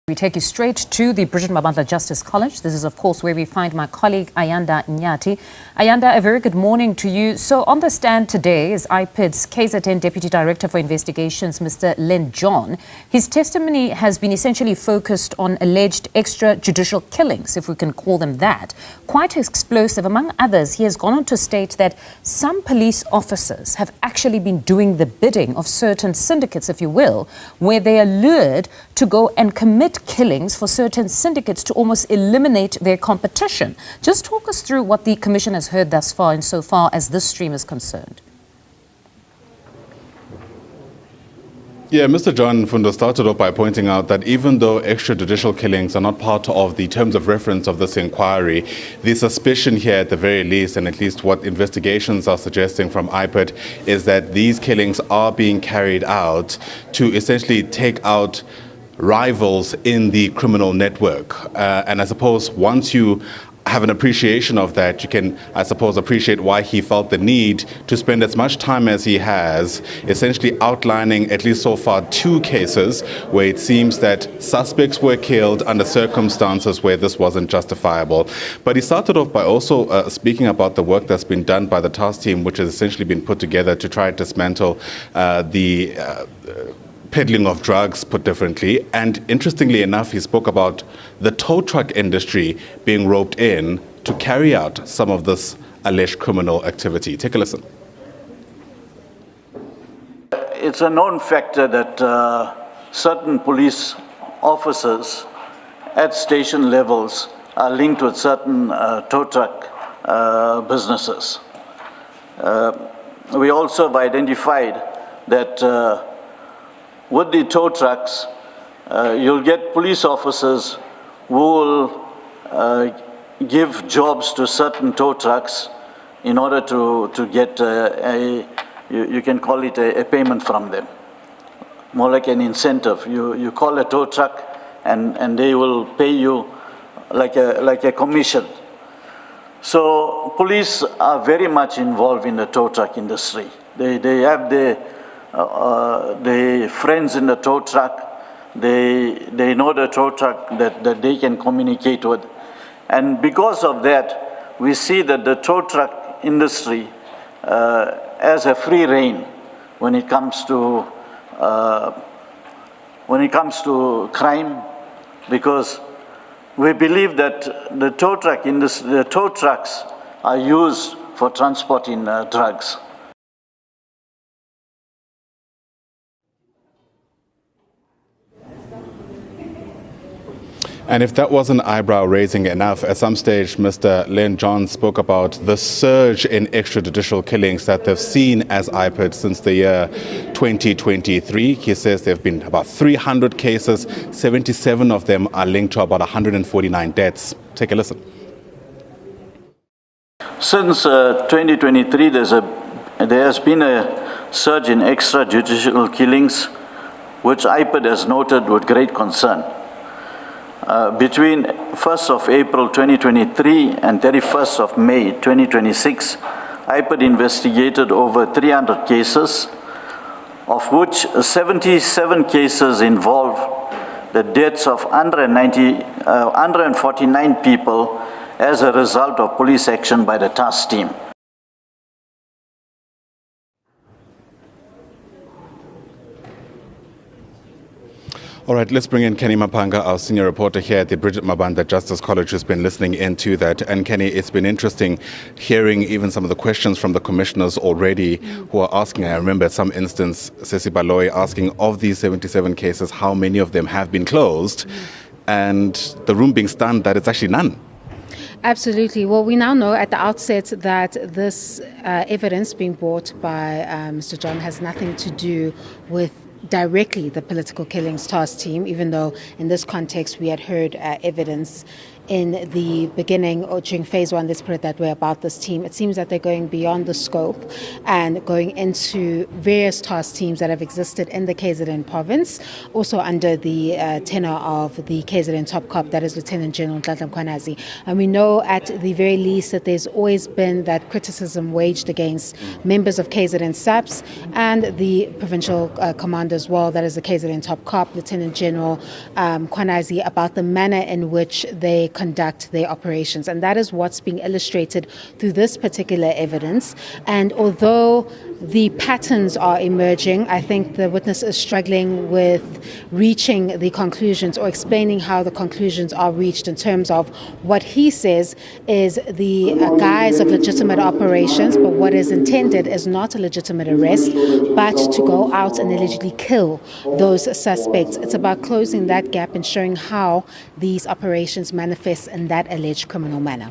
We take you straight to the Bridget Mabandla Justice College. This is, of course, where we find my colleague Ayanda Nyati. Ayanda, a very good morning to you. So on the stand today is IPID's KZN Deputy Director for Investigations, Mr. Len John. His testimony has been essentially focused on alleged extrajudicial killings, if we can call them that. Quite explosive. Among others, he has gone on to state that some police officers have actually been doing the bidding of certain syndicates, if you will, where they are lured to go and commit killings for certain syndicates to almost eliminate their competition. Just talk us through what the Commission has heard thus far insofar as this stream is concerned. Yeah, Mr. John Fundo started off by pointing out that even though extrajudicial killings are not part of the terms of reference of this inquiry, the suspicion here at the very least, and at least what investigations are suggesting from IPID, is that these killings are being carried out to essentially take out rivals in the criminal network. And I suppose once you have an appreciation of that, you can, I suppose, appreciate why he felt the need to spend as much time as he has, essentially outlining at least so far 2 cases where it seems that suspects were killed under circumstances where this wasn't justifiable. But he started off by also speaking about the work that's been done by the task team, which has essentially been put together to try to dismantle the peddling of drugs, put differently. And interestingly enough, he spoke about the tow truck industry being roped in to carry out some of this alleged criminal activity. Take a listen. It's a known factor that certain police officers at station levels are linked with certain tow truck businesses. We also have identified that with the tow trucks, you'll get police officers who will give jobs to certain tow trucks in order to get you can call it a payment from them, more like an incentive. You call a tow truck and they will pay you like a commission. So police are very much involved in the tow truck industry. They have the friends in the tow truck, they know the tow truck that they can communicate with. And because of that, we see that the tow truck industry has a free rein when it comes to crime, because we believe that the tow truck industry, the tow trucks are used for transporting drugs. And if that wasn't eyebrow-raising enough, at some stage, Mr. Len John spoke about the surge in extrajudicial killings that they've seen as IPID since the year 2023. He says there have been about 300 cases, 77 of them are linked to about 149 deaths. Take a listen. Since 2023, there has been a surge in extrajudicial killings, which IPID has noted with great concern. Between 1st of April 2023 and 31st of May 2026, IPID investigated over 300 cases, of which 77 cases involved the deaths of 149 people as a result of police action by the task team. All right, let's bring in Kenny Mapanga, our senior reporter here at the Bridget Mabandla Justice College, who's been listening into that. And Kenny, it's been interesting hearing even some of the questions from the commissioners already who are asking. I remember at some instance, Sesi Baloy asking, of these 77 cases, how many of them have been closed? And the room being stunned that it's actually none. Absolutely. Well, we now know at the outset that this evidence being brought by Mr. John has nothing to do with directly the political killings task team, even though in this context we had heard evidence in the beginning or during phase one, let's put it that way, about this team. It seems that they're going beyond the scope and going into various task teams that have existed in the KZN province, also under the tenure of the KZN top cop, that is Lieutenant General Madlanga. And we know at the very least that there's always been that criticism waged against members of KZN SABC and the provincial commander as well, that is the KZN top cop, Lieutenant General Kwanazi, about the manner in which they conduct their operations. And that is what's being illustrated through this particular evidence. And although the patterns are emerging, I think the witness is struggling with reaching the conclusions or explaining how the conclusions are reached in terms of what he says is the guise of legitimate operations, but what is intended is not a legitimate arrest, but to go out and allegedly kill those suspects. It's about closing that gap and showing how these operations manifest in that alleged criminal manner.